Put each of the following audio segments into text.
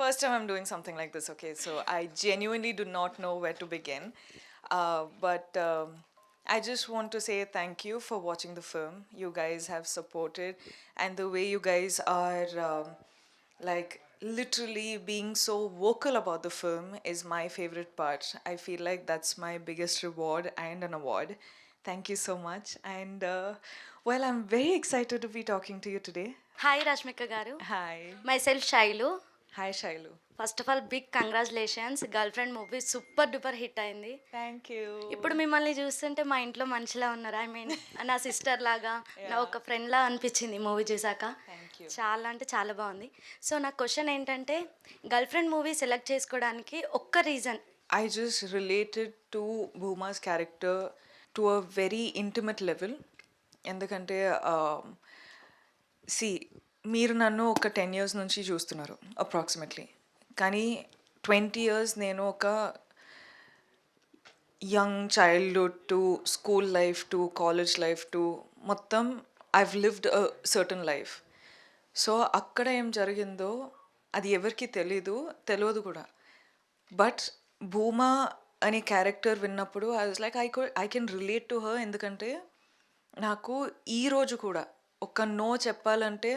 first time I'm doing something like this, okay? So I genuinely do not know where to begin. But I just want to say thank you for watching the film. You guys have supported, and the way you guys are like literally being so vocal about the film is my favorite part. I feel like that's my biggest reward and an award. Thank you so much. And well, I'm very excited to be talking to you today. Hi Rashmika గారు. Hi. Myself Shailu. Hi, Shailu. First of all big congratulations. Girlfriend movie super duper hit అయింది. Thank you. ఇప్పుడు మిమ్మల్ని చూస్తుంటే మా ఇంట్లో మనిషిలా ఉన్నారు. I mean నా సిస్టర్ లాగా, నా ఒక ఫ్రెండ్ లా అనిపించింది మూవీ చూసాక. Thank you. చాలా అంటే చాలా బాగుంది. సో నా క్వశ్చన్ ఏంటంటే, గర్ల్ ఫ్రెండ్ మూవీ సెలెక్ట్ చేసుకోవడానికి ఒక్క reason. I just related to Bhuma's character to a very intimate level. ఎందుకంటే సి మీరు నన్ను ఒక 10 years నుంచి చూస్తున్నారు అప్రాక్సిమేట్లీ, కానీ 20 years నేను ఒక young childhood to school life to college life to మొత్తం I've lived a certain life. So అక్కడ ఏం జరిగిందో అది ఎవరికి తెలియదు కూడా. బట్ భూమా అనే క్యారెక్టర్ విన్నప్పుడు I was like I can relate to her. ఎందుకంటే నాకు ఈరోజు కూడా ఒక నో చెప్పాలంటే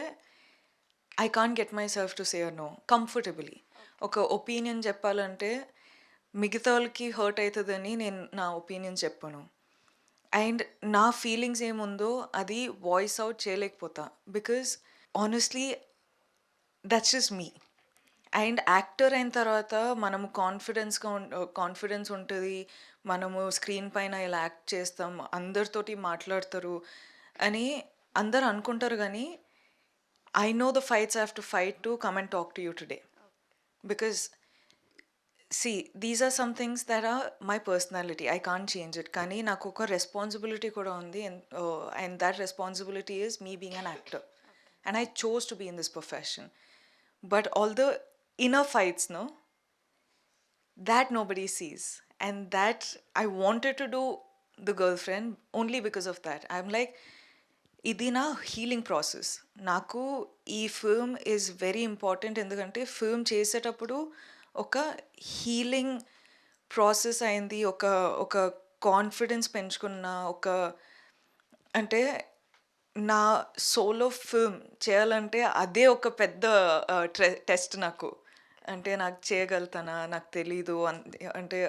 I can't get myself to say a no comfortably. ఒక ఒపీనియన్ చెప్పాలంటే మిగతా వాళ్ళకి హర్ట్ అవుతుందని నేను నా ఒపీనియన్ చెప్పను. అండ్ నా ఫీలింగ్స్ ఏముందో అది వాయిస్ అవుట్ చేయలేకపోతా. Because honestly that's just me. And actor అయిన తర్వాత మనము కాన్ఫిడెన్స్ ఉంటుంది. మనము స్క్రీన్ పైన ఇలా యాక్ట్ చేస్తాం, అందరితోటి మాట్లాడతారు అని అందరు అనుకుంటారు. కానీ I know the fights I have to fight to come and talk to you today. Because see these are some things that are my personality, I can't change it. కానీ నాకు ఒక రెస్పాన్సిబిలిటీ కూడా ఉంది, and that responsibility is me being an actor. అండ్ I chose to be in this profession. But all the inner fights, no, that nobody sees. And that I wanted to do the girlfriend only because of that. I'm like, ఇది నా healing process. నాకు ఈ film is very important. ఎందుకంటే film చేసేటప్పుడు ఒక healing process అయింది, ఒక confidence పెంచుకున్న అంటే నా సోలో ఫిల్మ్ చేయాలంటే అదే ఒక పెద్ద టెస్ట్ నాకు. అంటే నాకు చేయగలుగుతానా నాకు తెలీదు. అంటే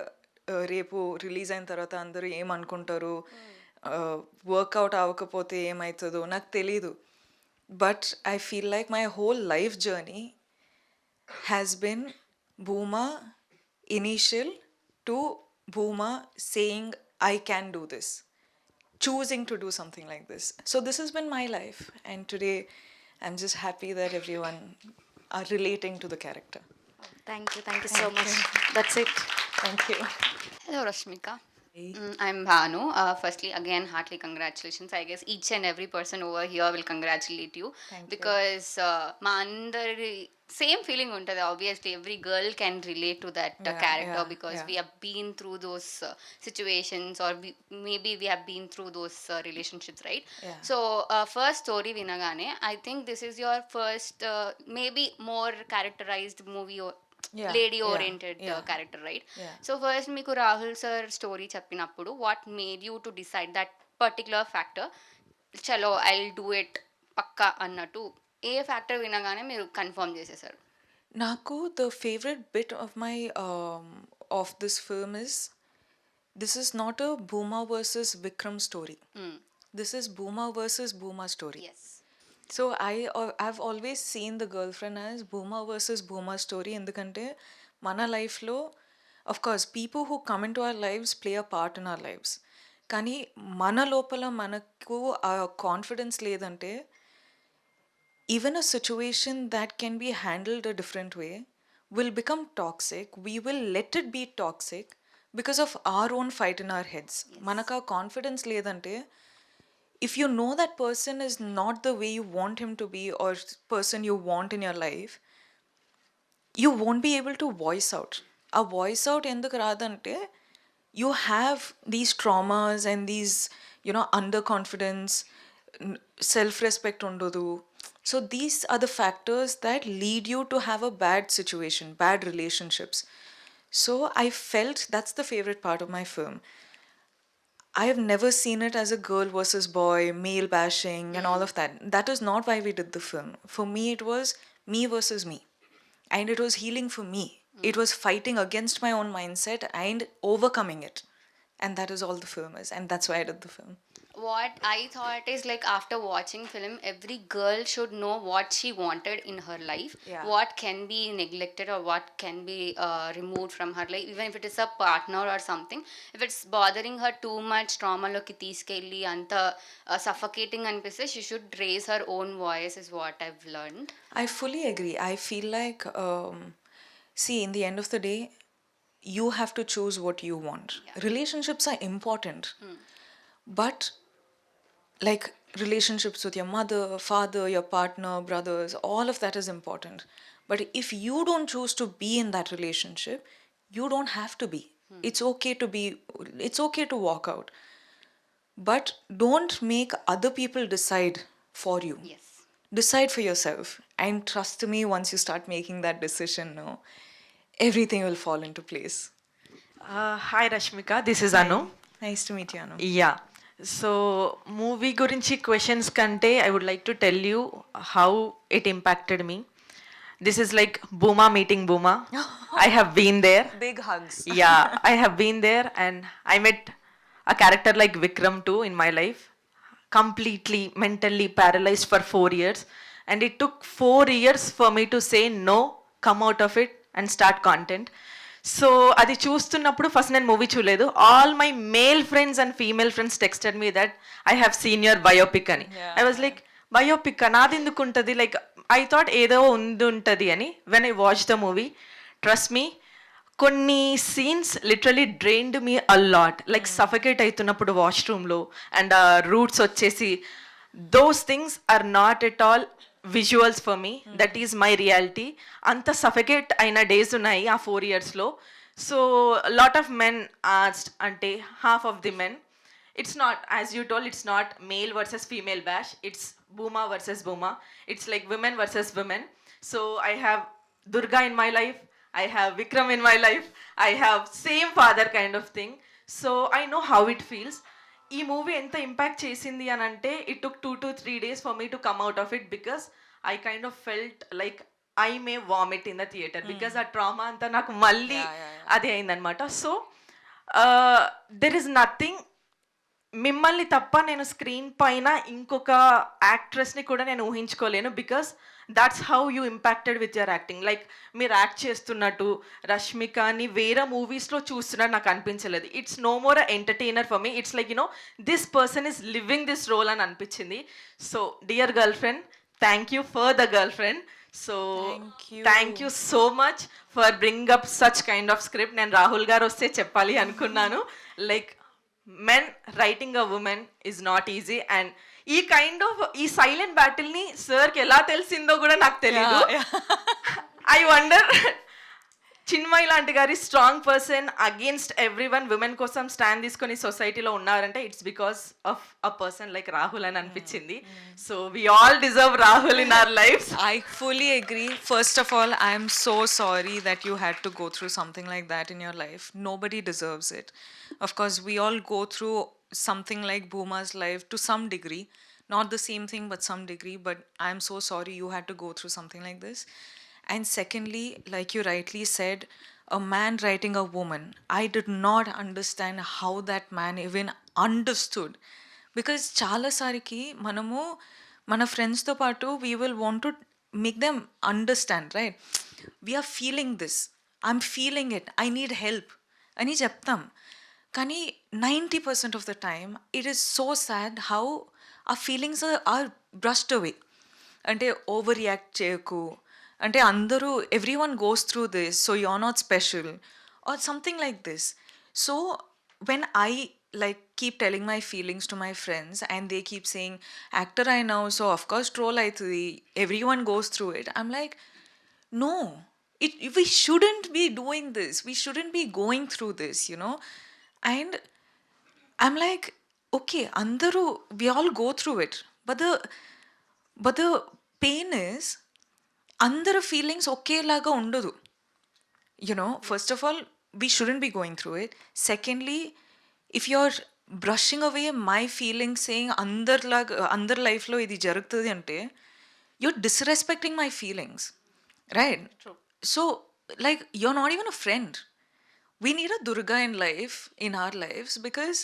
రేపు రిలీజ్ అయిన తర్వాత అందరూ ఏమనుకుంటారు, వర్కౌట్ అవ్వకపోతే ఏమవుతుందో నాకు తెలీదు. But I feel like my whole life journey has been Bhuma initial to Bhuma saying I can do this, choosing to do something like this. So this has been my life, and today I'm just happy that everyone are relating to the character. Thank you so much. That's it. Thank you. Hello, Rashmika. I'm Bhanu. Firstly, again, heartily congratulations. I guess each and every person over here will congratulate you. Thank you. Because మా అందరి same feeling ఉంటుంది. Obviously, every girl can relate to that character because we have been through those situations, or maybe we have been through those relationships, right? Yeah. So, first story వినగానే I think this is your first maybe more characterized movie or lady oriented character, right? So first మీకు Rahul sir story చెప్పినప్పుడు what made you to decide that particular factor, చలో I will do it పక్కా అన్నట్టు ఏ factor వినగానే మీరు confirm చేసేసారు? నాకు the favorite bit of my of this film is this is not a Bhuma versus Vikram story. This is Bhuma versus Bhuma story. Yes. So I've always seen the girlfriend as Bhuma versus Bhuma story. ఎందుకంటే మన లైఫ్లో of course people who come into our lives play a part in our lives. కానీ మన లోపల మనకు ఆ confidence లేదంటే even a situation that can be handled a different way will become toxic. We will let it be toxic because of our own fight in our heads. మనకు ఆ confidence లేదంటే, if you know that person is not the way you want him to be or person you want in your life, you won't be able to voice out. A voice out enduku radante, you have these traumas and these underconfidence, self-respect ఉండదు. So these are the factors that lead you to have a bad situation, bad relationships. So I felt that's the favorite part of my film. I have never seen it as a girl versus boy, male bashing, and all of that. That is not why we did the film. For me, it was me versus me. And it was healing for me. It was fighting against my own mindset and overcoming it. And that is all the film is. And that's why I did the film. What I thought is like after watching film, every girl should know what she wanted in her life, Yeah. what can be neglected or what can be removed from her life, even if it is a partner or something. If it's bothering her too much, trauma loki తీసుకెళ్ళి అంత suffocating అనిపిస్తే she should raise her own voice is what I've learned. I fully agree. I feel like, see, in the end of the day, you have to choose what you want. Relationships are important. But like relationships with your mother, father, your partner, brothers, all of that is important. But if you don't choose to be in that relationship, you don't have to be. It's okay to be, it's okay to walk out. But don't make other people decide for you. Yes. Decide for yourself. And trust me, once you start making that decision, no, everything will fall into place. Hi Rashmika, this is Anu. Nice to meet you, Anu. Yeah. So movie గురించి questions కంటే I would like to tell you how it impacted me. This is like బూమా meeting బూమా. I have been there. Big hugs. Yeah, I have been there and I met a character like Vikram too in my life. Completely mentally paralyzed for 4 years. And it took 4 years for me to say no, come out of it and start content. So అది చూస్తున్నప్పుడు first నేను movie చూడలేదు. All my male friends and female friends texted me that I have seen your biopic అని. I was like biopic నాది ఎందుకు ఉంటుంది, like I thought ఏదో ఉంటుంది అని. When I watch the movie, trust me, కొన్ని scenes literally drained me a lot. Like suffocate అవుతున్నప్పుడు వాష్రూమ్లో అండ్ రూట్స్ వచ్చేసి, those things are not at all visuals for me, that is my reality. అంత suffocate అయిన days ఉన్నాయి ఆ 4 yearsలో. So lot of men asked, అంటే half of the men, it's not, as you told, it's not male versus female bash, it's booma versus booma, it's like women versus women. So I have Durga in my life, I have Vikram in my life, I have same father kind of thing. So I know how it feels. ఈ movie ఎంత impact చేసింది అని అంటే, it took 2 to 3 days for me to come out of it, because I kind of felt like I may vomit in the theatre, because ఆ trauma అంతా నాకు మళ్ళీ అది అయిందనమాట. సో దెర్ ఇస్ నథింగ్, మిమ్మల్ని తప్ప నేను స్క్రీన్ పైన ఇంకొక యాక్ట్రెస్ని కూడా నేను ఊహించుకోలేను, because that's how you impacted with your acting. Like మీరు యాక్ట్ చేస్తున్నట్టు రష్మికని వేరే మూవీస్లో చూస్తున్నట్టు నాకు అనిపించలేదు. It's no more a entertainer for me, it's like this person is living this role అని అనిపించింది. So dear girl friend, thank you for the girl friend. So thank you so much for bring up such kind of script. నేను రాహుల్ గారు వస్తే చెప్పాలి అనుకున్నాను, like men writing a woman is not easy, and ఈ kind of ఈ silent battle ని sir కి ఎలా తెలిసిందో కూడా నాకు తెలియదు. ఐ వండర్, చిన్మయ్ లాంటి గారి strong person against every one, women కోసం స్టాండ్ తీసుకొని సొసైటీలో ఉన్నారంటే it's because of a person like Rahul అని అనిపించింది. So we all deserve Rahul in our life. I fully agree. First of all, I am so sorry that you had to go through something like that in your life. Nobody deserves it. Of course, we all go through something like Booma's life to some degree. Not the same thing, but some degree. But I'm so sorry you had to go through something like this. And secondly, like you rightly said, a man writing a woman, I did not understand how that man even understood. Because చాలా సారికి మనము మన ఫ్రెండ్స్తో పాటు we will want to make them understand, right? We're feeling this, I'm feeling it, I need help అని చెప్తాం. కానీ 90% of the time it is so sad how ఆ feelings are brushed away. అంటే ఓవర్ రియాక్ట్ చేయకు, అంటే అందరూ everyone goes through this, so you are not special or something like this. So when I like keep telling my feelings to my friends and they keep saying actor I know, so of course troll aitadi, everyone goes through it, I'm like, no, we shouldn't be doing this, we shouldn't be going through this, you know. And I'm like, okay, andaru, we all go through it, But the pain is, అందరి feelings ఒకేలాగా ఉండదు. First of all, we shouldn't be going through it. Secondly, if you're brushing away my feelings, saying అందరి లైఫ్లో ఇది జరుగుతుంది అంటే, you're disrespecting my feelings, right? True. So, like, you're not even a friend. We need a Durga in our lives, because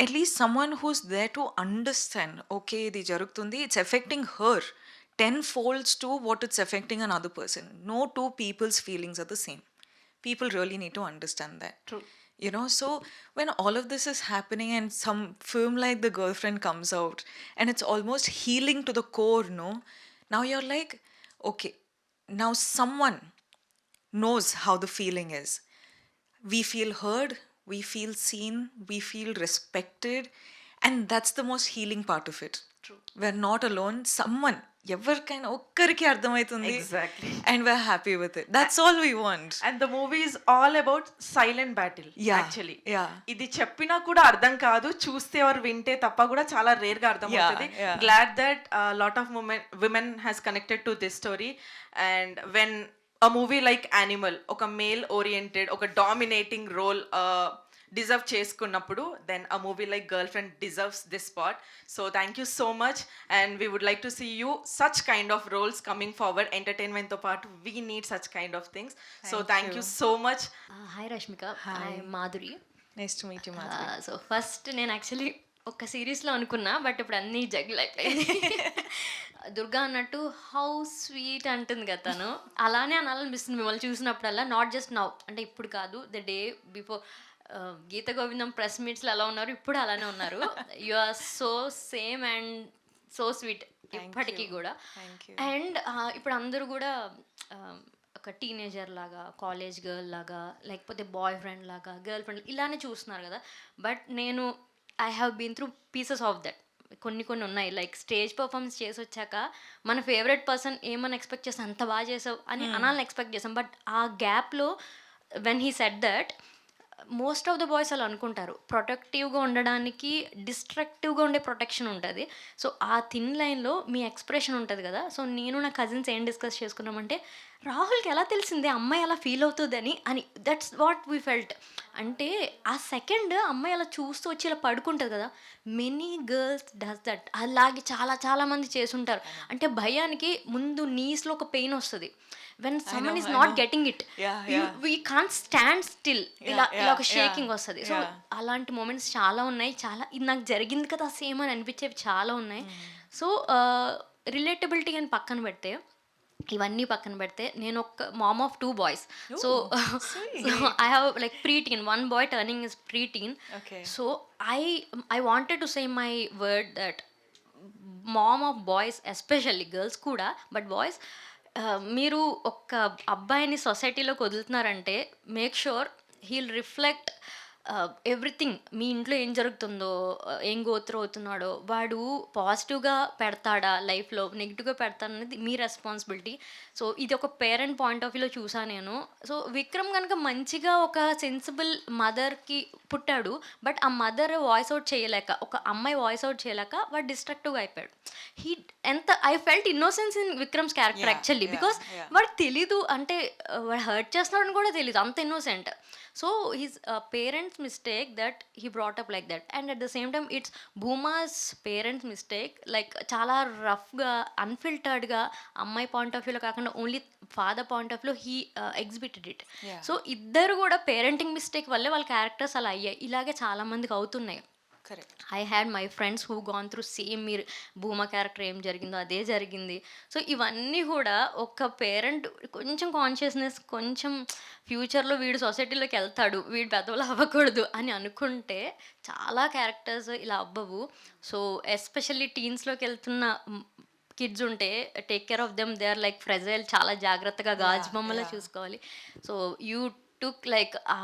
at least someone who's there to understand, okay, ఇది జరుగుతుంది, it's affecting her tenfolds to what it's affecting another person. No two people's feelings are the same. People really need to understand that. True. So when all of this is happening and some film like The Girlfriend comes out and it's almost healing to the core, no? Now you're like, okay, now someone knows how the feeling is. We feel heard, we feel seen, we feel respected, and that's the most healing part of it. True. We're not alone. Someone, ఎవరికైనా ఒక్కరికి అర్థమవుతుంది, Exactly. and we're happy with it. That's all we want. And the movie is all about silent battle. Yeah. Actually, Yeah. ఇది చెప్పినా కూడా అర్థం కాదు, చూస్తే or వింటే తప్ప కూడా చాలా రేర్ గా అర్థం అవుతుంది. Yeah. Glad that a lot of women has connected to this story. And when a movie like Animal, ఒక male oriented, ఒక dominating role deserve చేసుకున్నప్పుడు, then a movie like Girlfriend deserves this spot. So thank you so much, and we would like to see you such kind of roles coming forward. Entertainment తో పాటు we need such kind of things. So thank you so much. Hi Rashmika, hi Madhuri. Nice to meet you, Madhuri. So first నేను actually ఒక సిరీస్లో అనుకున్నా, but ఇప్పుడు అన్నీ జగ్గులు అయిపోయింది. దుర్గా అన్నట్టు హౌ స్వీట్ అంటుంది కదా తను, అలానే అనాలనిపిస్తుంది మిమ్మల్ని చూసినప్పుడల్లా. నాట్ జస్ట్ నౌ, అంటే ఇప్పుడు కాదు, the day before Geetha Govindam press మీట్స్లో ఎలా ఉన్నారు, ఇప్పుడు అలానే ఉన్నారు. You are so same and so sweet ఇప్పటికీ కూడా. అండ్ ఇప్పుడు అందరూ కూడా ఒక టీనేజర్ లాగా, కాలేజ్ గర్ల్ లాగా, లేకపోతే బాయ్ ఫ్రెండ్ లాగా, గర్ల్ ఫ్రెండ్ ఇలానే చూస్తున్నారు కదా. బట్ నేను I have been through pieces of that. కొన్ని ఉన్నాయి, లైక్ స్టేజ్ పర్ఫార్మెన్స్ చేసి వచ్చాక మన ఫేవరెట్ పర్సన్ ఏమని ఎక్స్పెక్ట్ చేస్తాం, అంత బాగా చేసావు అని అనాలని ఎక్స్పెక్ట్ చేసాం. బట్ ఆ గ్యాప్లో when he said that, most of the boys అలా అనుకుంటారు, ప్రొటెక్టివ్గా ఉండడానికి డిస్ట్రక్టివ్గా ఉండే ప్రొటెక్షన్ ఉంటుంది. సో ఆ థిన్ లైన్లో మీ ఎక్స్ప్రెషన్ ఉంటుంది కదా. సో నేను నా కజిన్స్ ఏం డిస్కస్ చేసుకున్నామంటే, రాహుల్కి ఎలా తెలిసిందే అమ్మాయి అలా ఫీల్ అవుతుందని అని. That's what we felt. అంటే ఆ సెకండ్ అమ్మాయి అలా చూస్తూ వచ్చి ఇలా పడుకుంటుంది కదా, మెనీ గర్ల్స్ డస్ దట్. అలాగే చాలా మంది చేసుంటారు. అంటే భయానికి ముందు నీస్లో ఒక పెయిన్ వస్తుంది. When someone is not getting it, we can't stand still, ఇలా ఒక షేకింగ్ వస్తుంది. సో అలాంటి మూమెంట్స్ చాలా ఉన్నాయి. చాలా ఇది నాకు జరిగింది కదా సేమ్ అని అనిపించేవి చాలా ఉన్నాయి. సో రిలేటబిలిటీ అని పక్కన పెడితే, ఇవన్నీ పక్కన పెడితే, నేను ఒక mom of 2 boys. So I have like preteen, 1 boy turning is preteen. So I wanted to say my word that mom of boys, especially girls కూడా, బట్ బాయ్స్, మీరు ఒక అబ్బాయిని సొసైటీలోకి వదులుతున్నారంటే make sure he'll reflect everything. మీ ఇంట్లో ఏం జరుగుతుందో, ఏం గోత్రం అవుతున్నాడో, వాడు పాజిటివ్గా పెడతాడా లైఫ్లో, నెగిటివ్గా పెడతాడనేది మీ రెస్పాన్సిబిలిటీ. సో ఇది ఒక పేరెంట్ పాయింట్ ఆఫ్ వ్యూలో చూసాను నేను. సో విక్రమ్ కనుక మంచిగా ఒక సెన్సిబుల్ మదర్కి పుట్టాడు, బట్ ఆ మదర్ వాయిస్ అవుట్ చేయలేక, ఒక అమ్మాయి వాయిస్ అవుట్ చేయలేక వాడు డిస్ట్రక్టివ్గా అయిపోయాడు. I felt innocence in Vikram's character actually, because వాడికి తెలీదు, అంటే వాడు హర్ట్ చేస్తున్నాడని కూడా తెలీదు, అంత innocent. So his parents' mistake that he brought up like that, and at the same time it's Bhuma's parents' mistake, like చాలా రఫ్గా, అన్ఫిల్టర్డ్గా, అమ్మాయి పాయింట్ ఆఫ్ వ్యూలో కాకుండా ఓన్లీ ఫాదర్ పాయింట్ ఆఫ్ వ్యూలో హీ ఎగ్జిబిటెడ్ ఇట్. సో ఇద్దరు కూడా parenting mistake వల్లే వాళ్ళ క్యారెక్టర్స్ అలా అయ్యాయి. ఇలాగే చాలామందికి అవుతున్నాయి. I had my friends who gone through same, మీరు భూమా క్యారెక్టర్ ఏం జరిగిందో అదే జరిగింది. సో ఇవన్నీ కూడా ఒక పేరెంట్ కొంచెం కాన్షియస్నెస్, కొంచెం ఫ్యూచర్లో వీడు సొసైటీలోకి వెళ్తాడు, వీడు పెద్దవాళ్ళు అవ్వకూడదు అని అనుకుంటే చాలా క్యారెక్టర్స్ ఇలా అవ్వవు. సో ఎస్పెషల్లీ టీన్స్లోకి వెళ్తున్న కిడ్స్ ఉంటే take care of them, they are like fragile, చాలా జాగ్రత్తగా గాజు బొమ్మలా చూసుకోవాలి. So you took like a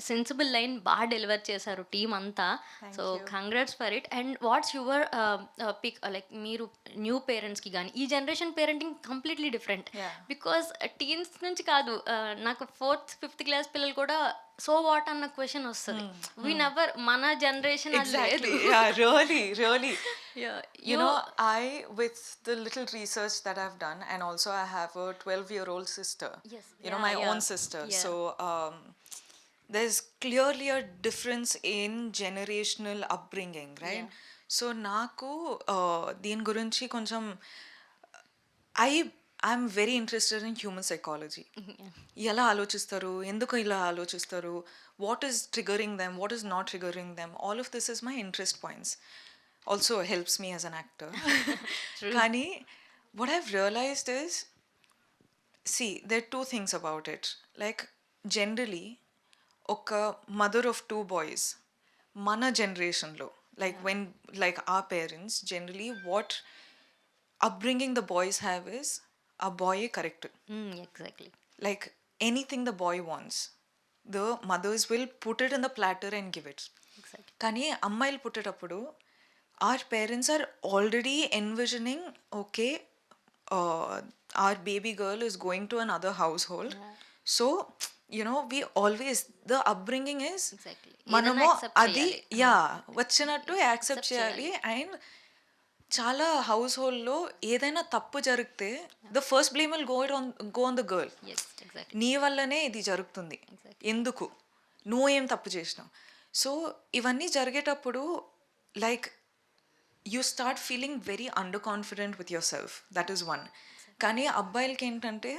sensible line బాగా డెలివర్ చేశారు టీం అంతా. సో congrats for it. And what's your pick, like మీరు న్యూ పేరెంట్స్కి కానీ, ఈ generation parenting completely different. Because teens నుంచి కాదు, నాకు 4th, 5th క్లాస్ పిల్లలు కూడా సో వాట్ అన్న క్వశ్చన్ వస్తుంది. వి నెవర్, మన జనరేషన్ అది లేదు. Exactly. Yeah, really, really. Yeah, You know, with the little research that I've done, and also I have a 12-year-old sister. Yes. My Yeah. own sister. Yeah. So there's clearly a difference in generational upbringing, right? Yeah. So నాకు దీని గురించి కొంచెం I'm very interested in human psychology. ఎలా ఆలోచిస్తారు, ఎందుకు ఇలా ఆలోచిస్తారు, what is triggering them, what is not triggering them, all of this is my interest points. Also helps me as an actor. కానీ what I've realized is, see, there are two things about it. Like, generally, ఒక mother of two boys, మన generationలో, like when, like our parents, generally what upbringing the boys have is, a boy correct. Exactly. Like, anything the boy wants, the mothers will put it in the platter and give it. Exactly. కానీ అమ్మాయిలు పుట్టేటప్పుడు our parents are already envisioning, okay, our baby girl is going to another household. So, we always, the upbringing is, Exactly. మనము ఏదైనా accept అది చేయాలి. వచ్చినట్టు accept చేయాలి. And చాలా house హోల్డ్లో ఏదైనా తప్పు జరిగితే the first blame will go on the girl. Yes, exactly. నీ వల్లనే ఇది జరుగుతుంది, ఎందుకు, నువ్వు ఏం తప్పు చేసినావు. సో ఇవన్నీ జరిగేటప్పుడు like you start feeling very under confident with your self. That is one. కానీ అబ్బాయిలకి ఏంటంటే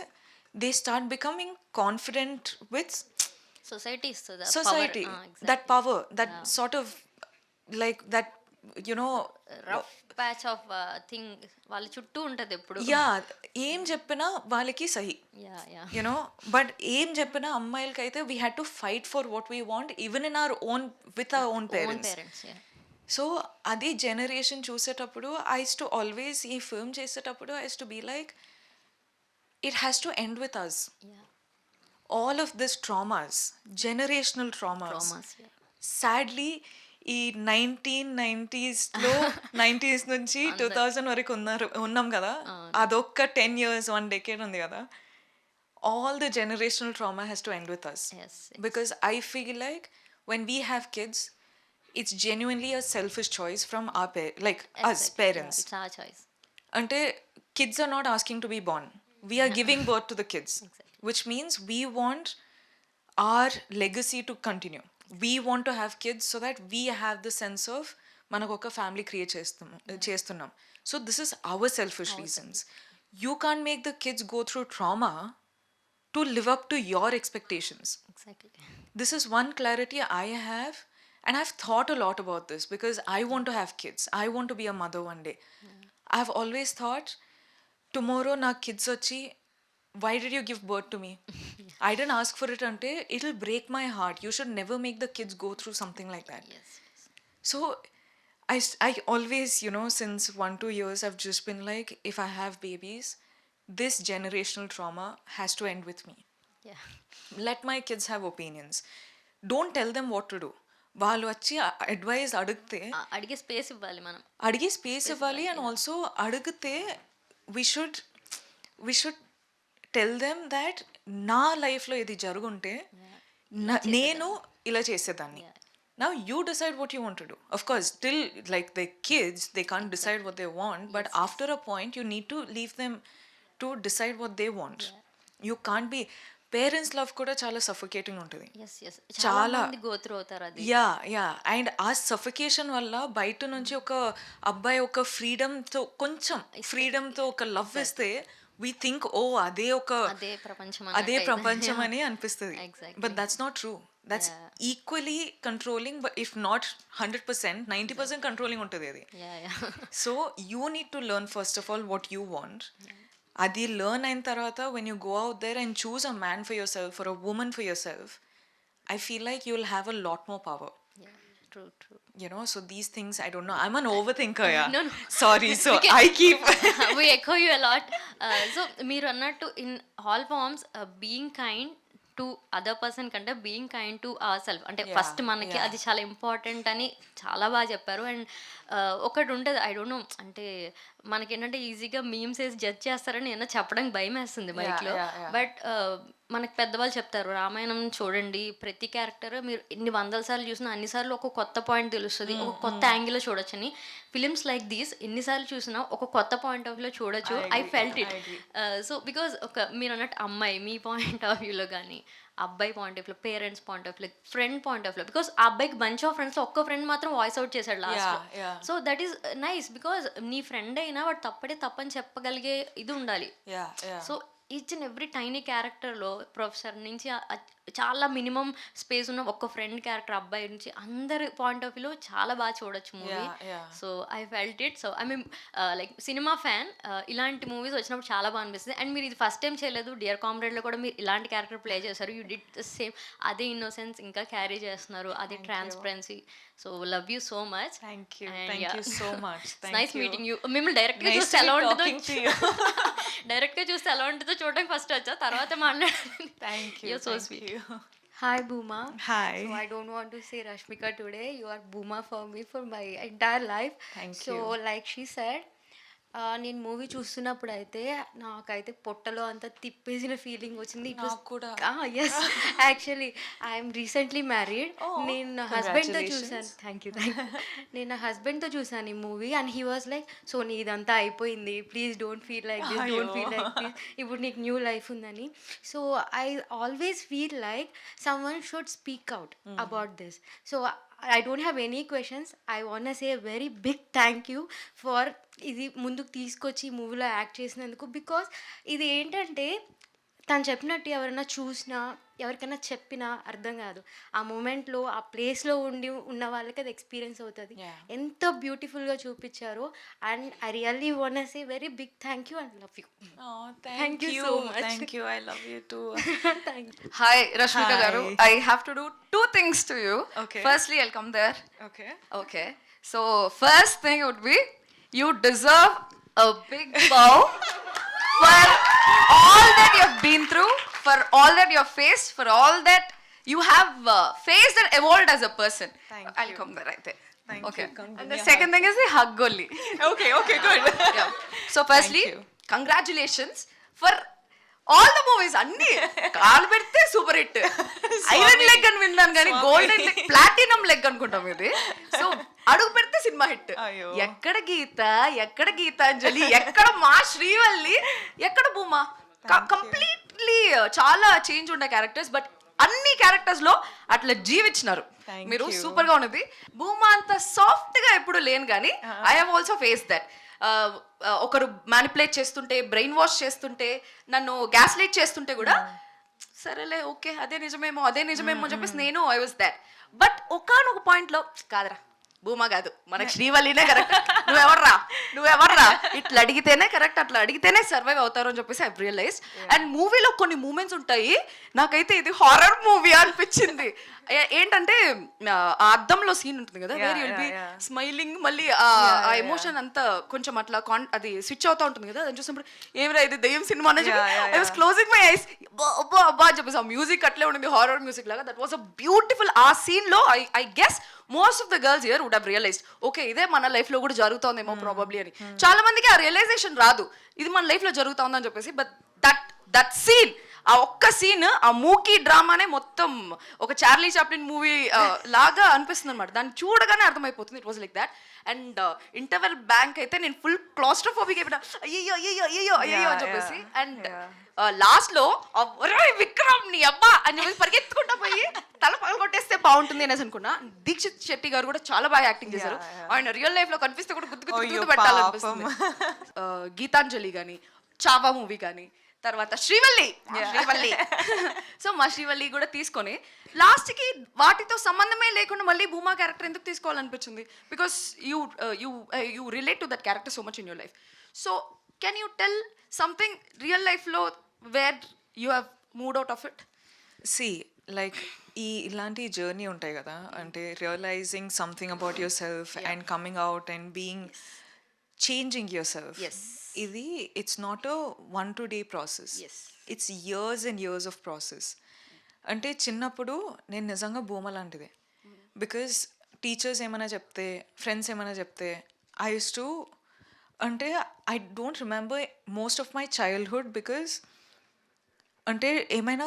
they start becoming confident with society ఇస్తుంది society, that power, that sort of like that, rough patch of thing వాళ్ళ చుట్టూ ఉంటుంది ఎప్పుడు. ఏం చెప్పినా వాళ్ళకి సహి. యా బట్ ఏం చెప్పినా అమ్మాయిలకి అయితే we had to fight for what we want even in our own with our own parents. So అది జనరేషన్ చూసేటప్పుడు ఐ యూస్ టు ఆల్వేస్, ఈ ఫిల్మ్ చేసేటప్పుడు I use to be like, it has to end with us. all of this traumas, generational traumas, sadly ఈ 1990s లో 90s నుంచి 2000 వరకు ఉన్నాం కదా, అదొక్క 10 years 1 decade ఉంది కదా, all the generational trauma has to end with us. Yes, because I feel like when we have kids, it's genuinely a selfish choice from our us parents. It's our choice. అంటే kids are not asking to be born, we are giving birth to the kids. Which means we want our legacy to continue. We want to have kids so that we have the sense of manaku oka family create chestunnam. So this is our selfish reasons. You can't make the kids go through trauma to live up to your expectations. Exactly. This is one clarity I have, and I've thought a lot about this because I want to have kids. I want to be a mother one day. I've always thought, tomorrow na kids vachi, why did you give birth to me? I didn't ask for it ante, it'll break my heart. You should never make the kids go through something like that. Yes. So I always, since 1-2 years I've just been like, if I have babies, this generational trauma has to end with me. Yeah. Let my kids have opinions. Don't tell them what to do. వాళ్ళు వచ్చి advice అడిగితే అడిగే space ఇవ్వాలి, మనం అడిగే space ఇవ్వాలి. And also అడిగితే we should tell them that నా లైఫ్లో ఇది జరుగుంటే నేను ఇలా చేసేదాన్ని. Now you decide what you want to do. Of course, till like the kids, they can't decide what they want, but after a point you need to leave them to decide what they want. You can't be, parents love కూడా చాలా suffocating ఉంటుంది. చాలా go through అవుతారు అది. And ఆ suffocation వల్ల బయట నుంచి ఒక అబ్బాయి ఒక ఫ్రీడమ్తో, కొంచెం ఫ్రీడమ్తో ఒక లవ్ ఇస్తే we think, అదే ప్రపంచం అని అనిపిస్తుంది. But that's not true. That's equally controlling, but if not 100%, 90% controlling ఉంటుంది అది. So you need to learn first of all what you want. అది లెర్న్ అయిన తర్వాత when you go out there and choose a man for yourself or a woman for yourself, I feel like you'll have a lot more power. True. So these things, I don't know, I'm an overthinker. No. Sorry, so I keep we echo you a lot. So మీరు అన్నట్టు in all forms being kind to other person కంటే being kind to our self అంటే first మనకి అది చాలా important అని చాలా బాగా చెప్పారు. అండ్ ఒకటి ఉంటుంది, ఐ డోంట్ నో, అంటే మనకేంటంటే ఈజీగా మీమ్స్ వేసి జడ్జ్ చేస్తారని ఏమన్నా చెప్పడానికి భయం వేస్తుంది మైక్లో. yeah. బట్ మనకు పెద్దవాళ్ళు చెప్తారు, రామాయణం చూడండి, ప్రతి క్యారెక్టర్ మీరు ఎన్ని వందల సార్లు చూసినా అన్నిసార్లు ఒక కొత్త పాయింట్ తెలుస్తుంది, ఒక కొత్త యాంగిల్లో చూడొచ్చని. ఫిలిమ్స్ లైక్ దీస్ ఎన్నిసార్లు చూసినా ఒక కొత్త పాయింట్ ఆఫ్ వ్యూలో చూడొచ్చు. I felt it. So because మీరు అన్నట్టు అమ్మాయి మీ పాయింట్ ఆఫ్ వ్యూలో కానీ, అబ్బాయి point of view, parents point of view, friend point of view, because ఆ అబ్బాయికి బంచ్ ఆఫ్ ఫ్రెండ్స్ ఒక్క ఫ్రెండ్ మాత్రం వాయిస్ అవుట్ చేశాడు last. So that is nice, because నీ ఫ్రెండ్ అయినా వాడు తప్పడే తప్పని చెప్పగలిగే ఇది ఉండాలి. So each and every tiny క్యారెక్టర్లో ప్రొఫెసర్ నుంచి చాలా మినిమం స్పేస్ ఉన్న ఒక ఫ్రెండ్ క్యారెక్టర్ అబ్బాయి నుంచి అందరి పాయింట్ ఆఫ్ వ్యూలో చాలా బాగా చూడొచ్చు movie. So I felt it. So I mean like cinema fan, ఇలాంటి మూవీస్ వచ్చినప్పుడు చాలా బాగా అనిపిస్తుంది. అండ్ మీరు ఇది ఫస్ట్ టైం చేయలేదు, డియర్ కామ్రేడ్లో కూడా మీరు ఇలాంటి క్యారెక్టర్ ప్లే చేశారు. You did the same. అదే ఇన్నోసెన్స్ ఇంకా క్యారీ చేస్తున్నారు, అదే transparency. So love you so much. Thank you so much. Nice meeting you. మిమ్మల్ని డైరెక్ట్గా చూస్తే ఎలా ఉంటుందో డైరెక్ట్గా చూస్తే ఎలా ఉంటుందో చూడడానికి ఫస్ట్ వచ్చా, తర్వాత మాట్లాడాలి. Thank you. So sweet. Hi Booma. Hi. So I don't want to say Rashmika today. You are Booma for me for my entire life. Thank so, you. like she said, నేను movie చూస్తున్నప్పుడు అయితే నాకైతే పొట్టలో అంతా తిప్పేసిన feeling వచ్చింది. కూడా. Yes, actually I'm recently married. నేను నా హస్బెండ్తో చూసాను. Thank you. నేను నా హస్బెండ్తో చూసాను ఈ movie and he was like, so నీ ఇదంతా అయిపోయింది, please don't feel like this, don't feel like this, ఇప్పుడు నీకు న్యూ లైఫ్ ఉందని. So I always feel like someone should speak out about this. So I don't have any questions. I want to say a very big thank you for ఇది ముందుకు తీసుకొచ్చి ఈ మూవీలో act చేసినందుకు. Because ఇది ఏంటంటే తను చెప్పినట్టు ఎవరైనా చూసినా ఎవరికైనా చెప్పినా అర్థం కాదు, ఆ మూమెంట్లో ఆ ప్లేస్లో ఉన్న వాళ్ళకి అది ఎక్స్పీరియన్స్ అవుతుంది. ఎంత బ్యూటిఫుల్గా చూపించారో. And I really want to say very big thank you and love you. Thank you so much. Thank you. I love you too. Thank you. Hi, Rashmika Garu. I have to do two things to you. Okay. Firstly, I'll come there. Okay. Okay. So, first thing would be, you deserve a big bow for all that you've been through, for all that you've faced, for all that you have faced and evolved as a person. I'll come there right there. Thank Okay. you. Come And give the me a second thing is the hug only. Okay, good. Yeah. So, firstly, you. congratulations for all the movies. అన్ని కాలు పెడితే super hit. Iron leg అని విన్నాను కానీ golden leg, platinum leg అనుకుంటాం ఇది. So అడుగు పెడితే సినిమా హిట్. అయ్యో. ఎక్కడ గీతాంజలి, ఎక్కడ మా శ్రీవల్లి, ఎక్కడ భూమా, కంప్లీట్లీ చాలా చేంజ్ ఉండే క్యారెక్టర్స్. బట్ అన్ని క్యారెక్టర్స్ లో అట్లా జీవించినారు Thank మీరు. you. సూపర్ గా ఉన్నది. భూమా అంత సాఫ్ట్ గా ఎప్పుడు లేను కానీ I have also face that. ఒకరు మ్యానిపులేట్ చేస్తుంటే, బ్రెయిన్ వాష్ చేస్తుంటే, నన్ను గ్యాస్ లైట్ చేస్తుంటే కూడా సరేలే ఓకే అదే నిజమేమో అని చెప్పేసి నేను ఐ వాజ్ దాట్. బట్ ఒకానొక పాయింట్లో కాదురా భూమా కాదు, మనకి శ్రీవల్లినే కరెక్ట్, నువ్వెవర్రా ఇట్లా అడిగితేనే కరెక్ట్, అట్లా అడిగితేనే సర్వైవ్ అవుతారు అని చెప్పేసి ఐ రియలైజ్. అండ్ మూవీలో కొన్ని మూమెంట్స్ ఉంటాయి, నాకైతే ఇది హారర్ మూవీ అనిపించింది. ఏంటంటే ఆ అద్దంలో సీన్ ఉంటుంది కదా, వేర్ యుల్ బి స్మైలింగ్, మళ్ళీ ఆ ఎమోషన్ అంతా కొంచెం అట్లా అది స్విచ్ అవుతా ఉంటుంది కదా, అది చూసినప్పుడు ఏమిరా ఇది దెయ్యం సినిమా అని చెప్పి I was closing my eyes, అబ్బా అని చెప్పేసి ఆ మ్యూజిక్ అట్లే ఉండింది, హారర్ మ్యూజిక్ లాగా. That was a beautiful. ఆ సీన్ లో I guess most of the girls here would have realised, okay ఇదే మన లైఫ్ లో కూడా జరుగుతోందేమో ప్రాబబ్లీ అని. చాలా మందికి ఆ రియలైజేషన్ రాదు, ఇది మన లైఫ్ లో జరుగుతోందని చెప్పేసి. బట్ దట్ సీన్, ఆ ఒక్క సీన్, ఆ మూకీ డ్రామానే మొత్తం ఒక చార్లీ చాప్లిన్ మూవీ లాగా అనిపిస్తుంది అనమాట. దాన్ని చూడగానే అర్థమైపోతుంది. It was like that. And interval bank అయితే నేను ఫుల్ క్లాస్ట్రోఫోబిక్ అయిపోయినా, అయ్యో అని చెప్పేసి. అండ్ లాస్ట్ లో విక్రమ్ నీ అబ్బా అని చెప్పేసి పరిగెత్తుకుంటా పోయి తల పగల కొట్టేస్తే బాగుంటుంది అనేసి అనుకున్నా. దీక్షిత్ శెట్టి గారు కూడా చాలా బాగా యాక్టింగ్ చేశారు. ఆయన రియల్ లైఫ్ లో కనిపిస్తే కూడా గుర్తు పెట్టాలనిపిస్తుంది. గీతాంజలి కానీ, చావా మూవీ కానీ, తర్వాత శ్రీవల్లి. సో మా శ్రీవల్లి కూడా తీసుకొని లాస్ట్కి వాటితో సంబంధమే లేకుండా మళ్ళీ భూమా క్యారెక్టర్ ఎందుకు తీసుకోవాలనిపించింది? Because you relate to that character so much in your life. So can you tell something real లైఫ్లో where you have moved out of it? Like ఇలాంటి జర్నీ ఉంటాయి కదా, అంటే realising something about your self and coming out and being changing your self. ఇది it's not a 1-2 day process, it's years and years of process. అంటే చిన్నప్పుడు నేను నిజంగా భూమ లాంటిదే. బికాజ్ టీచర్స్ ఏమైనా చెప్తే, ఫ్రెండ్స్ ఏమైనా చెప్తే, ఐ యూస్ టు అంటే I don't remember most of my childhood because అంటే ఏమైనా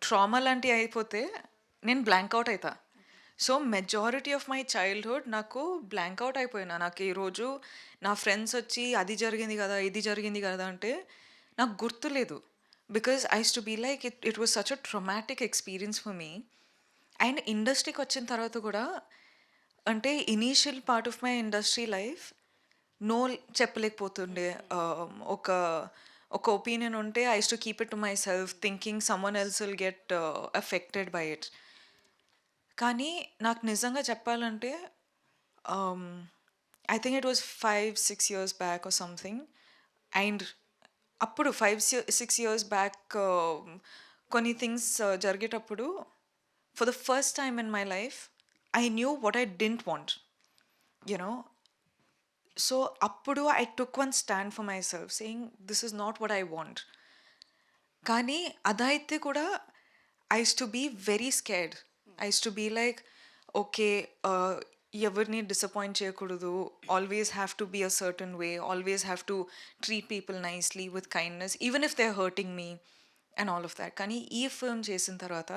ట్రామా లాంటివి అయిపోతే నేను బ్లాంక్ అవుట్ అవుతా. So majority of my childhood నాకు బ్లాంక్ అవుట్ అయిపోయినా. నాకు ఈరోజు నా ఫ్రెండ్స్ వచ్చి అది జరిగింది కదా, ఇది జరిగింది కదా అంటే నాకు గుర్తులేదు. Because I to be like it was such a traumatic experience for me. And ఇండస్ట్రీకి వచ్చిన తర్వాత కూడా అంటే initial part of my industry life no చెప్పలేకపోతుండే. ఒక ఒక ఒపీనియన్ ఉంటే I to keep it to my self thinking someone else will get affected by it. కానీ నాకు నిజంగా చెప్పాలంటే I think it was 5-6 years back or something. And అప్పుడు 5-6 years back కొన్ని థింగ్స్ జరిగేటప్పుడు for the first time in my life I knew what I didn't want, you know. So అప్పుడు I took one stand for my self saying this is not what I want. కానీ అదైతే కూడా I to be very scared. I to be like okay ఎవరిని disappoint చేయకూడదు, always have to be a certain way, always have to treat people nicely with kindness even if they are hurting me and all of that. కానీ ఈ film చేసిన తర్వాత,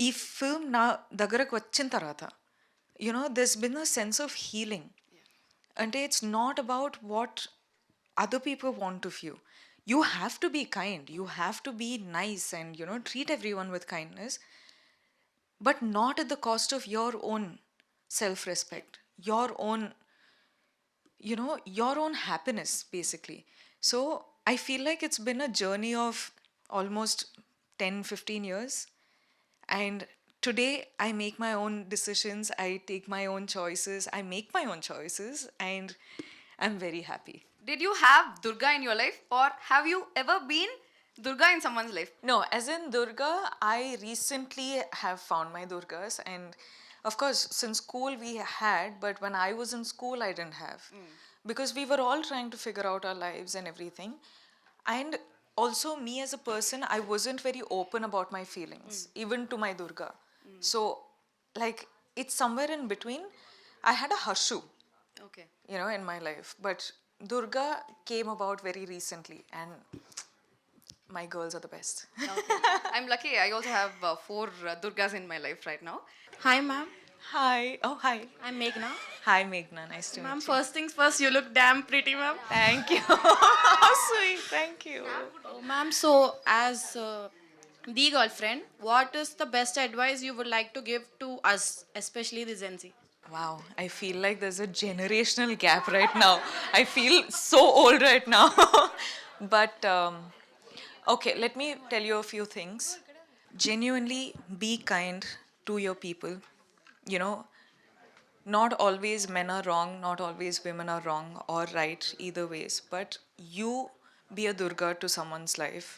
ఈ film నా దగ్గరకు వచ్చిన తర్వాత you know this been a sense of healing. అంటే it's not about what other people want of you. You have to be kind, you have to be nice and treat everyone with kindness, but not at the cost of your own self respect, your own your own happiness basically. So I feel like it's been a journey of almost 10-15 years, and today I make my own decisions, I take my own choices, I make my own choices, and I'm very happy. Did you have Durga in your life, or have you ever been Durga in someone's life? No, as in Durga, I recently have found my Durgas, and of course, since school we had, but when I was in school, I didn't have. Because we were all trying to figure out our lives and everything. And also, me as a person, I wasn't very open about my feelings, even to my Durga. So, like, it's somewhere in between. I had a Hashu, Okay. in my life, but Durga came about very recently, and my girls are the best. Okay. I'm lucky. I also have 4 Durgas in my life right now. Hi, ma'am. Hi. Oh, hi. I'm Meghna. Hi, Meghna. Nice to Ma'am, meet you. first things first, you look damn pretty, ma'am. Thank you. How sweet. Thank you. Oh, ma'am, so as the girlfriend, what is the best advice you would like to give to us, especially the Gen Z? Wow, I feel like there's a generational gap right now. I feel so old right now. But, okay, let me tell you a few things. Genuinely be kind to your people. Not always men are wrong, not always women are wrong or right, either ways. But you be a Durga to someone's life.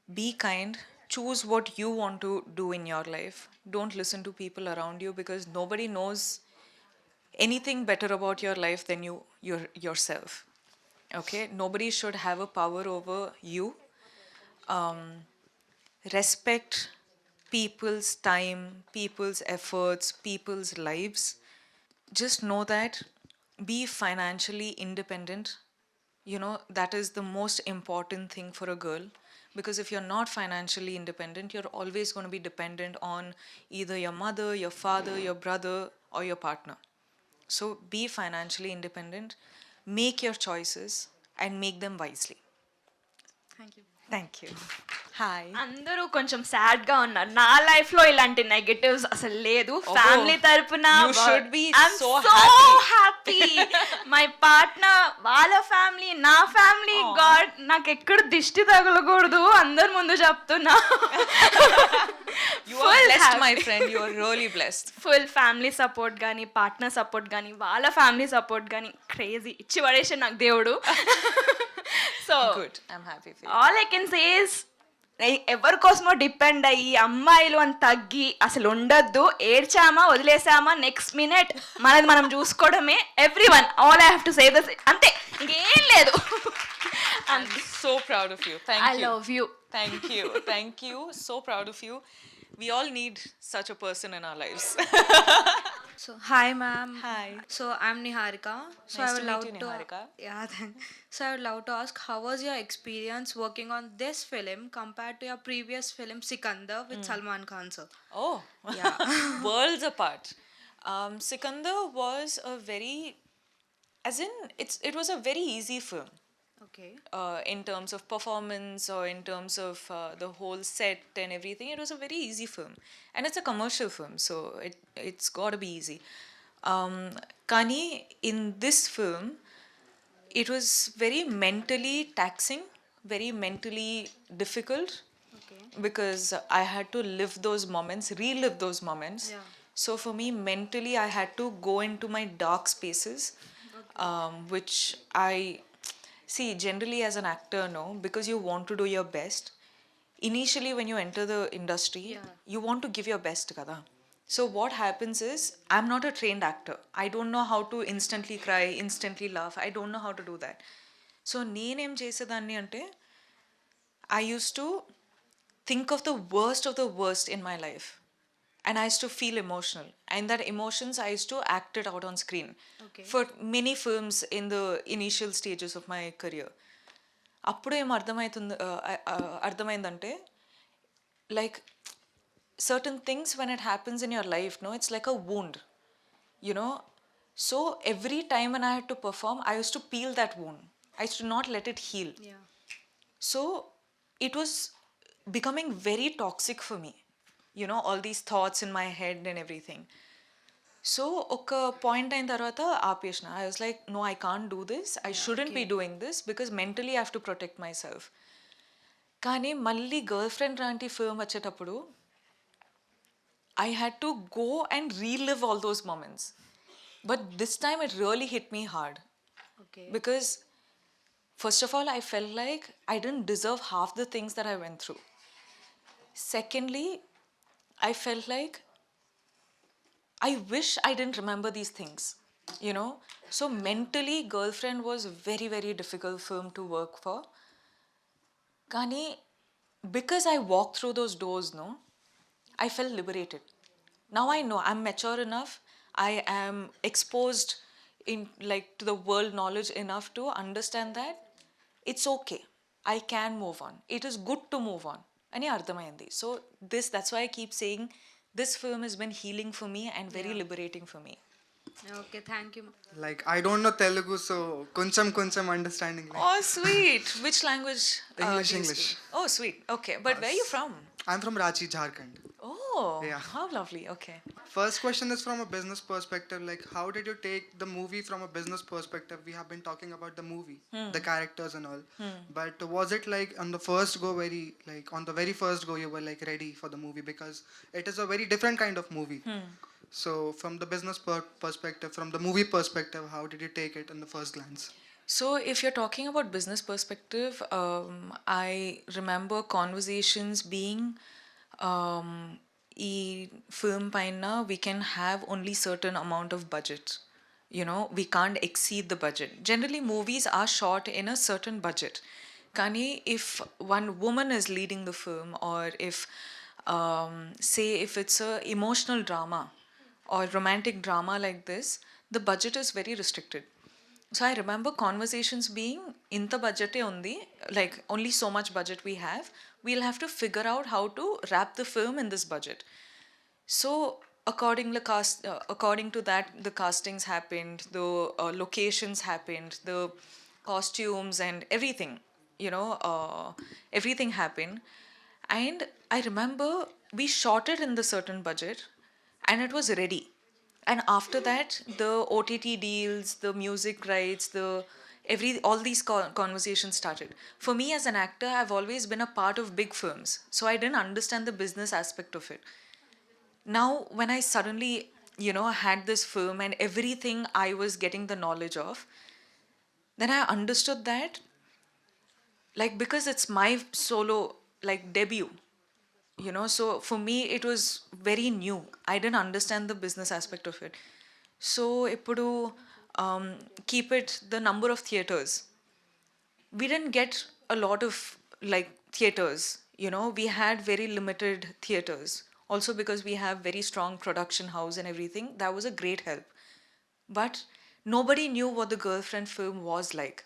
Be kind. Choose what you want to do in your life. Don't listen to people around you, because nobody knows anything better about your life than yourself. Okay? Nobody should have a power over you. Respect people's time, people's efforts, people's lives. Just know that be financially independent. That is the most important thing for a girl, because if you're not financially independent, you're always going to be dependent on either your mother, your father, your brother, or your partner. So be financially independent, make your choices, and make them wisely. Thank you. Thank you. Hi. అందరూ కొంచెం sad గా ఉన్నారు. నా life లో ఇలాంటి negatives అసలు లేదు. Family తరపున You should be so happy. My partner, వాళ్ళ ఫ్యామిలీ, నా ఫ్యామిలీ, గాడ్ నాకు ఎక్కడ దిష్టి తగలకూడదు అందరి ముందు చెప్తున్నా. You are blessed, my friend. You are really blessed. Full family support కానీ, పార్ట్నర్ సపోర్ట్ కానీ, వాళ్ళ ఫ్యామిలీ సపోర్ట్ కానీ క్రేజీ ఇచ్చి పడేసాడు నాకు దేవుడు. So Good. I'm happy for you. All I can say is ఎవరి కోసమో డిపెండ్ అయ్యి అమ్మాయిలు అని తగ్గి అసలు ఉండొద్దు. ఏడ్చామా వదిలేసామా నెక్స్ట్ మినిట్ మనది మనం చూసుకోవడమే. Everyone, all I have to say this, అంతే, ఇంకేం లేదు. I'm so proud of you. Thank I you. Love you. Thank you. Thank you. So proud of you. We all need such a person in our lives. So, hi, ma'am. Hi. So, I'm Niharika. So, Nice I to would meet love you, to. Niharika. Yeah, so I would love to ask, how was your experience working on this film compared to your previous film, Sikandar, with Salman Khan, sir? Oh, Yeah. worlds apart. Sikandar was a very, as in, it was a very easy film Okay. in terms of performance or in terms of the whole set and everything. It was a very easy film, and it's a commercial film, so it's got to be easy. Kani, in this film, it was very mentally taxing, very mentally difficult Okay. because I had to live those moments, relive those moments. Yeah. So for me, mentally, I had to go into my dark spaces, which I see generally as an actor, no, because you want to do your best. Initially, when you enter the industry, Yeah. you want to give your best, kada. So what happens is, I'm not a trained actor. I don't know how to instantly cry, instantly laugh. I don't know how to do that. So నేనేం చేసేదాన్ని అంటే I used to think of the worst in my life. And I used to feel emotional. And that emotions, I used to act it out on screen. Okay. For many films in the initial stages of my career. అప్పుడు ఏం అర్థమైందంటే like certain things when it happens in your life, no, it's like a wound, you know. So every time when I had to perform, I used to peel that wound. I used to not let it heal. Yeah. So it was becoming very toxic for me, you know, all these thoughts in my head and everything. So ఒక point అయిన తర్వాత ఆపేసిన. I was like, no, I can't do this. I shouldn't be doing this because mentally I have to protect myself. కానీ మళ్ళీ girl friend లాంటి film వచ్చేటప్పుడు I had to go and relive all those moments. But this time it really hit me hard Okay. because, first of all, I felt like I didn't deserve half the things that I went through. Secondly, I felt like I wish I didn't remember these things, you know. So mentally, Girlfriend was a very, very difficult film to work for. Kani, because I walked through those doors, no, I felt liberated. Now I know I'm mature enough. I am exposed in like to the world knowledge enough to understand that it's okay. I can move on. It is good to move on. Ani ardhamayindi. So that's why I keep saying this film has been healing for me and very liberating for me. Okay, thank you. Like I don't know Telugu, so కొంచెం understanding. Oh, sweet. Which language? English, do you English. speak? Oh, sweet. Okay, but where are you from? I'm from Ranchi, Jharkhand. Oh, Yeah. how lovely. Okay. First question is from a business perspective. Like, how did you take the movie from a business perspective? We have been talking about the movie, the characters and all. But was it like on the first go, on the very first go, you were like ready for the movie because it is a very different kind of movie. So, from the business perspective, from the movie perspective, how did you take it in the first glance? So, if you're talking about business perspective, I remember conversations being ఈ film పైన we can have only certain amount of budget. You know, we can't exceed the budget. Generally, movies are shot in a certain budget. Kani, if one woman is leading the film, or if, say, if it's a emotional drama or romantic drama like this, the budget is very restricted. So I remember conversations being inta budget undi, like only so much budget we have. We'll have to figure out how to wrap the film in this budget. So according to that, the castings happened, the locations happened, the costumes and everything. You know, everything happened, and I remember we shot it in the certain budget, and it was ready. And after that, the OTT deals, the music rights, all these conversations started. For me as an actor, I've always been a part of big films, so I didn't understand the business aspect of it. Now when I suddenly, you know, had this film and everything I was getting the knowledge of, then I understood that, like, because it's my solo, like, debut, you know, so for me it was very new. I didn't understand the business aspect of it. So ippudu, keep it the number of theaters, we didn't get a lot of like theaters, you know. We had very limited theaters. Also because we have very strong production house and everything, that was a great help. But nobody knew what the girlfriend film was like.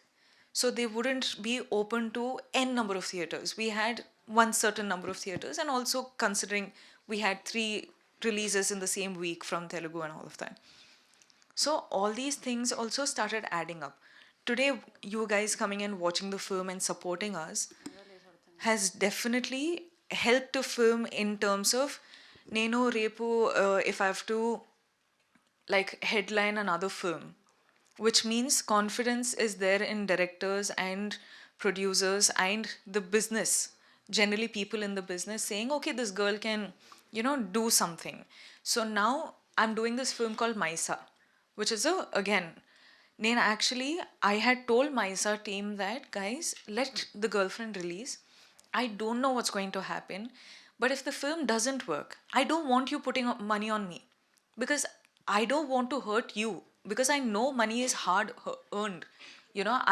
So they wouldn't be open to n number of theaters. We had one certain number of theaters, and also considering we had 3 releases in the same week from Telugu and all of that. So all these things also started adding up. Today, you guys coming and watching the film and supporting us has definitely helped the film in terms of Neno Repu, if I have to like headline another film, which means confidence is there in directors and producers and the business, generally people in the business saying, okay, this girl can, do something. So now I'm doing this film called Maisa, which is again, I had told Maisa team that, guys, let the girlfriend release. I don't know what's going to happen, but if the film doesn't work, I don't want you putting money on me, because I don't want to hurt you, because I know money is hard earned.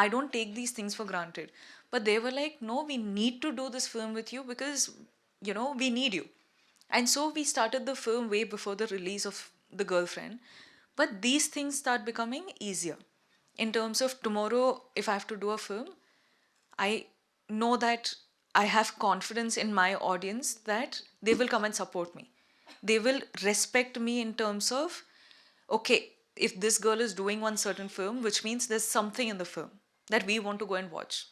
I don't take these things for granted. But they were like, no, we need to do this film with you because, we need you. And so we started the film way before the release of The Girlfriend. But these things start becoming easier. In terms of tomorrow, if I have to do a film, I know that I have confidence in my audience that they will come and support me. They will respect me in terms of, okay, if this girl is doing one certain film, which means there's something in the film that we want to go and watch.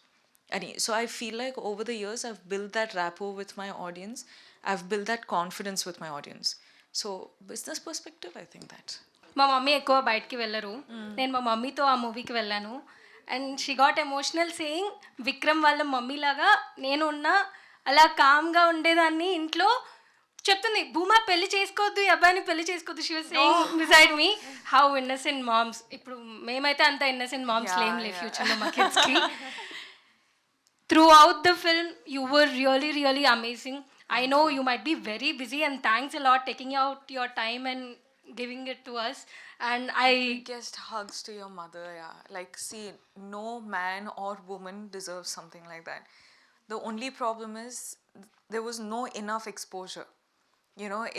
So I feel like over the years, I've built that rapport with my audience. I've built that confidence with my audience. So business perspective, I think that. మా mummy ఎక్కువ బయటికి వెళ్ళరు. నేను మా మమ్మీతో ఆ మూవీకి వెళ్ళాను. And she got emotional saying Vikram వాళ్ళ మమ్మీ లాగా నేను ఉన్నా, అలా కామ్గా ఉండేదాన్ని ఇంట్లో. చెప్తుంది, భూమా పెళ్లి చేసుకోవద్దు, ఈ అబ్బాయిని పెళ్లి చేసుకోవద్దు. She was saying beside me how innocent moms. ఇప్పుడు మేమైతే అంత ఇన్నసెంట్ మామ్స్ లేంలే ఫ్యూచర్లో మా కిడ్స్కి. Throughout the film, you were really, really amazing. I know you might be very busy, and thanks a lot taking out your time and giving it to us. And Biggest hugs to your mother, yeah. Like, see, no man or woman deserves something like that. The only problem is there was no enough exposure,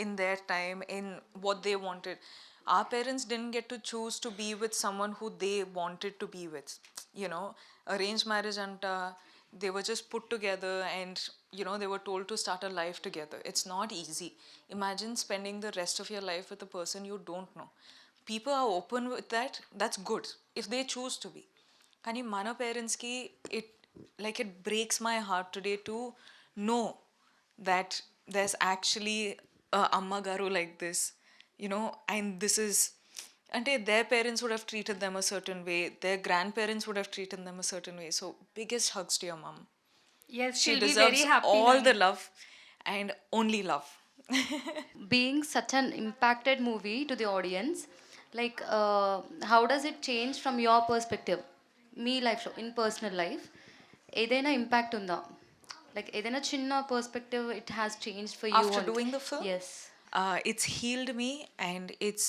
in their time, in what they wanted. Our parents didn't get to choose to be with someone who they wanted to be with. Arranged marriage anta, they were just put together and, they were told to start a life together. It's not easy. Imagine spending the rest of your life with a person you don't know. People are open with that. That's good if they choose to be. Kani mana parents ki, it breaks my heart today to know that there's actually a amma garu like this, and this is, and their parents would have treated them a certain way, their grandparents would have treated them a certain way. So biggest hugs to your mom. yes, She she'll be deserves very happy all now. the love and only love. Being such an impacted movie to the audience, like how does it change from your perspective? Me life in personal life, ఏదైనా impact ఉందా? Like ఏదైనా చిన్న perspective it has changed for you After doing the film? Yes. It's healed me and it's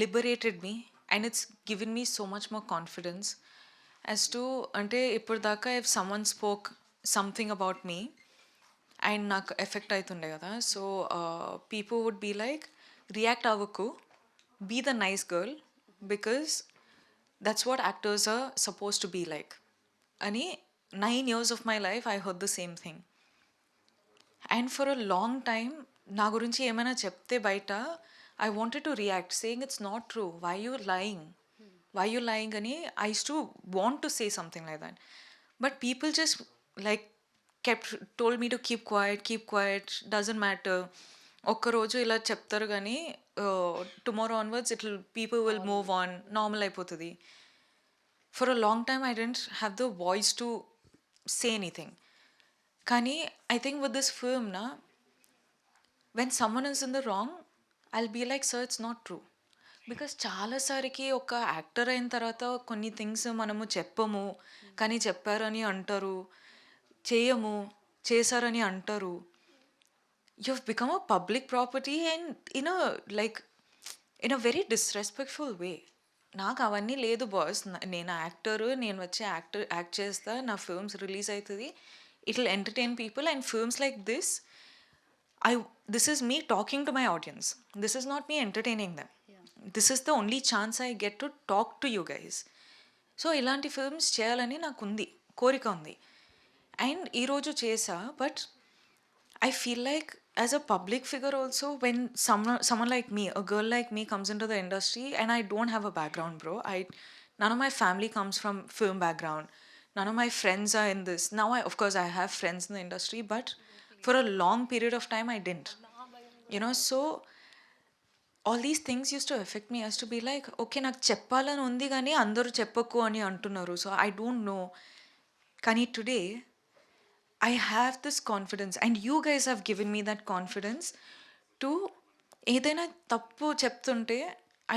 liberated me and it's given me so much more confidence as to, ante ippurdaka if someone spoke something about me and నాకు effect అవుతుండే కదా, so people would be like, react అవ్వకు, be the nice girl, because that's what actors are suppose to be like అని 9 years of my life I heard the same thing. And for a long time, నా గురించి ఏమైనా చెప్తే బయట, I wanted to react saying it's not true, why you lying, అని I used to want to say something like that. But people just like told me to keep quiet, doesn't matter. ఒక్కరోజు ఇలా చెప్తారు కానీ tomorrow onwards people will move on, normal అయిపోతుంది. For a long time I didn't have the voice to say anything. కానీ I think with this film, when someone is in the wrong, I'll be like, sir, it's not true. Because చాలాసారికి ఒక actor అయిన తర్వాత కొన్ని things మనము చెప్పము, కానీ చెప్పారని అంటారు, చేయము చేశారని అంటారు. You have become a public property and in a very disrespectful way. నాకు అవన్నీ లేదు బాస్. నేను యాక్టరు, నేను వచ్చి యాక్ట్ చేస్తా, నా ఫిల్మ్స్ రిలీజ్ అవుతుంది, it will entertain people. And films like this this is me talking to my audience. This is not me entertaining them. This is the only chance I get to talk to you guys. So ఇలాంటి films చేయాలని నాకు ఉంది, కోరిక ఉంది. And ఈరోజు చేసా. But I feel like as a public figure also, when someone like me, a girl like me comes into the industry, and I don't have a background, bro. None of my family comes from film background. None of my friends are in this. Now of course I have friends in the industry, but for a long period of time I didn't. So all these things used to affect me as to be like, okay, నాకు చెప్పాలని ఉంది కానీ అందరూ చెప్పకు అని అంటున్నారు. So I don't know. కానీ today I have this confidence, and you guys have given me that confidence to ఏదైనా తప్పు చెప్తుంటే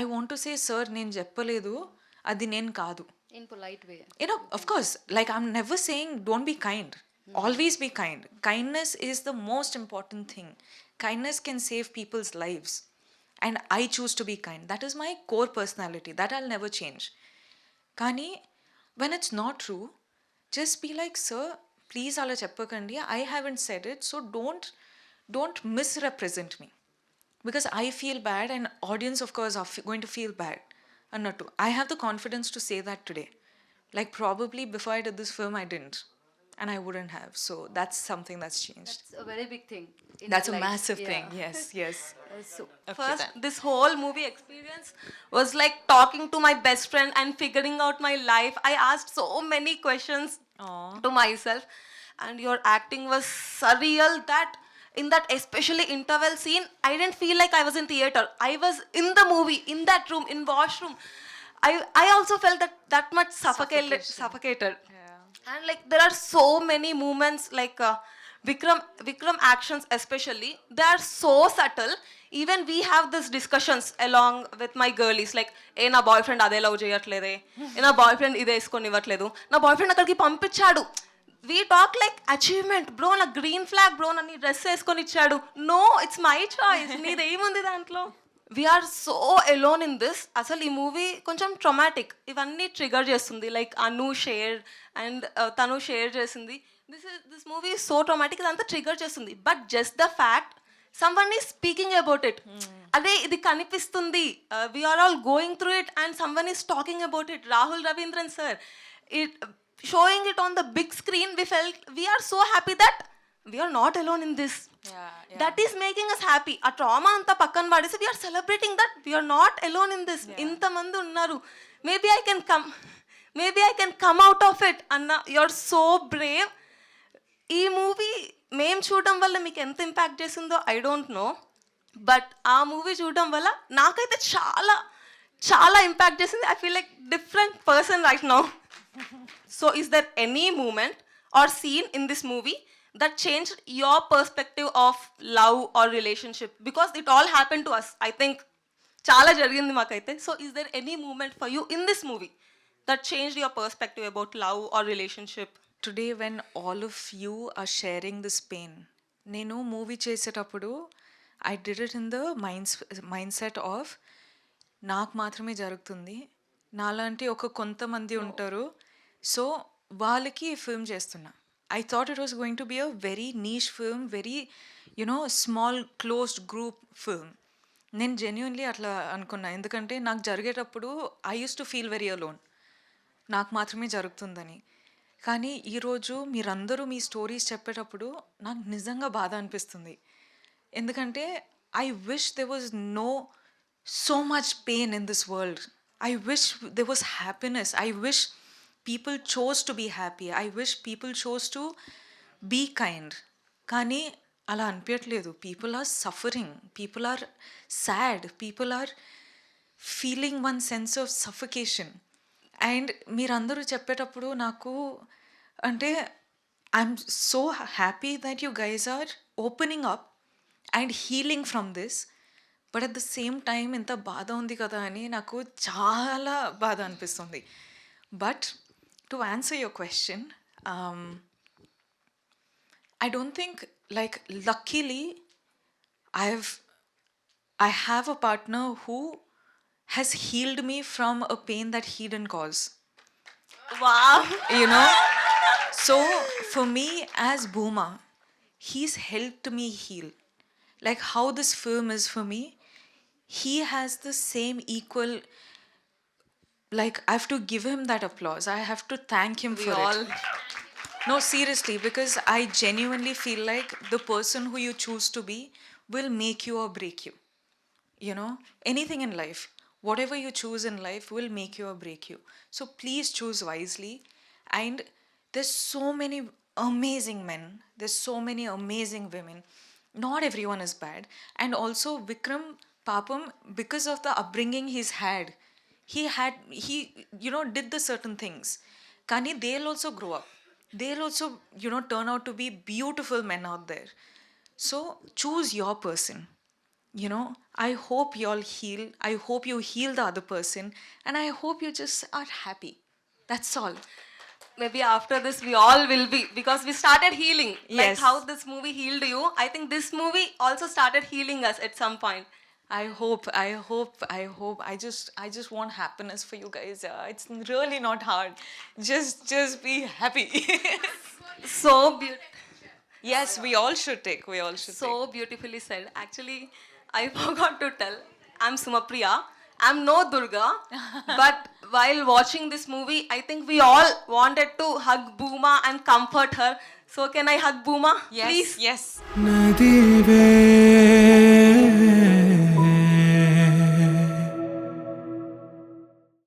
I want to say, sir, నేను చెప్పలేదు, అది నేను కాదు. In polite way. Of course, like I'm never saying don't be kind. Always be kind. Kindness is the most important thing. Kindness can save people's lives. And I choose to be kind. That is my core personality. That I'll never change. Kani, when it's not true, just be like, sir, please ala cheppakandi. I haven't said it, so don't misrepresent me. Because I feel bad, and audience of course are going to feel bad. Annattu, I have the confidence to say that today. Like probably before I did this film I didn't, and I wouldn't have. So that's something that's changed. That's a very big thing. That's a massive thing. Yes. So first, this whole movie experience was like talking to my best friend and figuring out my life. I asked so many questions to myself, and your acting was surreal. That in that especially interval scene, I didn't feel like I was in theater. I was in the movie, in that room, in washroom. I also felt that much suffocated. And like there are so many moments like Vikram actions especially, they are so subtle. Even we have these discussions along with my girlies like, ఏ నా boy friend అదే love చేయట్లేదే, ఏ నా boy friend ఇదే వేసుకొని ఇవ్వట్లేదు, నా boy friend అక్కడికి పంపించాడు. We talk like achievement, bro, నా గ్రీన్ ఫ్లాగ్ బ్రో, నన్ను డ్రెస్ వేసుకొని ఇచ్చాడు. No, it's my choice. నీదేముంది దాంట్లో? We are so alone in this. అసలు ఈ మూవీ కొంచెం ట్రమాటిక్, ఇవన్నీ ట్రిగర్ చేస్తుంది. లైక్ అను షేర్ అండ్ తను షేర్ చేసింది. This movie is so traumatic, ఇదంతా ట్రిగర్ చేస్తుంది. But just the fact someone is speaking about it. అదే ఇది కనిపిస్తుంది. We are all going through it and someone is talking about it. Rahul Ravindran sir, showing it on the big screen, we are so happy that we are not alone in this. That is making us happy. ఆ trauma అంతా పక్కన పడేసి we are celebrating that we are not alone in this. ఇంతమంది ఉన్నారు. Maybe I can come out of it. Anna, you are so brave. ఈ movie మేము చూడడం వల్ల మీకు ఎంత ఇంపాక్ట్ చేసిందో ఐ డోంట్ నో, బట్ ఆ మూవీ చూడడం వల్ల నాకైతే చాలా చాలా ఇంపాక్ట్ చేసింది. I feel like different person right now. So is there any moment or scene in this movie that changed your perspective of love or relationship? Because it all happened to us. I think చాలా జరిగింది మాకైతే. So is there any moment for you in this movie that changed your perspective about love or relationship? Today when all of you are sharing this pain, నేను movie చేసేటప్పుడు I did it in the mindset of నాకు మాత్రమే జరుగుతుంది, నాలాంటి ఒక కొంతమంది ఉంటారు, so వాళ్ళకి ఫిల్మ్ చేస్తున్నా. I thought it was going to be a very niche film, very, small, closed group film. నేను జెన్యున్లీ అట్లా అనుకున్నా. ఎందుకంటే నాకు జరిగేటప్పుడు I use to feel very alone, నాకు మాత్రమే జరుగుతుందని. కానీ ఈరోజు మీరందరూ మీ స్టోరీస్ చెప్పేటప్పుడు నాకు నిజంగా బాధ అనిపిస్తుంది. ఎందుకంటే I wish there was no so much pain in this world. I wish there was happiness. I wish people chose to be happy. I wish people chose to be kind. కానీ అలా అనిపించట్లేదు. People are suffering. People are sad. People are feeling one sense of suffocation. And మీరందరూ చెప్పేటప్పుడు నాకు అంటే I'm so happy that you guys are opening up and healing from this. But at the same time ఇంత బాధ ఉంది కదా అని నాకు చాలా బాధ అనిపిస్తుంది. But to answer your question, I don't think, like, luckily I have a partner who has healed me from a pain that he didn't cause. Wow. So for me as Bhuma, he's helped me heal. like how this film is for me, he has the same equal, like I have to give him that applause. I have to thank him for it. No, seriously, because I genuinely feel like the person who you choose to be will make you or break you. You know, anything in life, whatever you choose in life will make you or break you. So please choose wisely. And there's so many amazing men, there's so many amazing women. Not everyone is bad. And also, Vikram Papam, because of the upbringing he did the certain things. Kani, they'll also grow up. They'll also, turn out to be beautiful men out there. So choose your person. I hope you all heal. I hope you heal the other person. And I hope you just are happy. That's all. Maybe after this we all will be, because we started healing. Like Yes. how this movie healed you, I think this movie also started healing us at some point. I hope. I just want happiness for you guys. It's really not hard. Just be happy. So beautiful. Yes, we all should take. We all should take. So beautifully said. Actually, I forgot to tell. I'm Sumapriya. I'm no Durga. But while watching this movie, I think we all wanted to hug Booma and comfort her. So can I hug Booma? Yes, Please? yes. ನದಿವೇ